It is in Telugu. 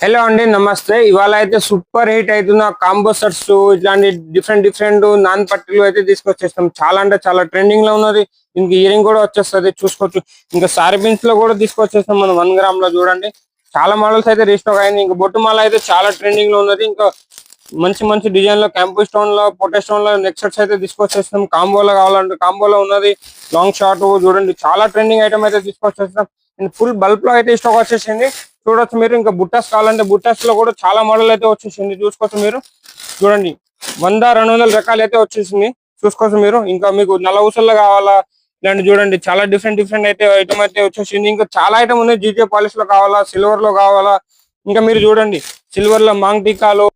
హలో అండి, నమస్తే. ఇవాళ అయితే సూపర్ హిట్ అవుతున్న కాంబో సెట్స్ ఇట్లాంటి డిఫరెంట్ నాన్ పట్టీలు అయితే తీసుకొచ్చేస్తాం. చాలా అంటే చాలా ట్రెండింగ్ లో ఉన్నది. ఇంక ఇయరింగ్ కూడా వచ్చేస్తుంది, చూసుకోవచ్చు. ఇంకా సారీ పిన్స్ లో కూడా తీసుకొచ్చేస్తాం మనం 1 గ్రామ్ లో. చూడండి, చాలా మోడల్స్ అయితే రీస్టాక్ అయింది. ఇంకా బొట్టు మాల అయితే చాలా ట్రెండింగ్ లో ఉన్నది. ఇంకా మంచి మంచి డిజైన్ లో క్యాంపు స్టోన్ లో, పొట్టే స్టోన్ లో నెక్ సెట్స్ అయితే తీసుకొచ్చేస్తాం. కాంబోలో కావాలంటే కాంబోలో ఉన్నది. లాంగ్ షార్ట్ చూడండి, చాలా ట్రెండింగ్ ఐటమ్ అయితే తీసుకొచ్చేస్తాం. అండ్ ఫుల్ బల్క్ లో అయితే స్టాక్ వచ్చేసింది. చూడొచ్చు మీరు. ఇంకా బుట్టాస్ కావాలంటే బుట్టాస్ లో కూడా చాలా మోడల్ అయితే వచ్చేసింది, చూసుకోవచ్చు మీరు. చూడండి, 100-200 రకాలు అయితే వచ్చేసింది, చూసుకోవచ్చు మీరు. ఇంకా మీకు నల్ల ఊసల్లో కావాలా, ఇలాంటి చూడండి చాలా డిఫరెంట్ అయితే ఐటమ్ అయితే వచ్చేసింది. ఇంకా చాలా ఐటమ్ ఉంది. జీజే పాలిష్ లో కావాలా, సిల్వర్ లో కావాలా. ఇంకా మీరు చూడండి, సిల్వర్ లో మాంగ్ టీకాలు,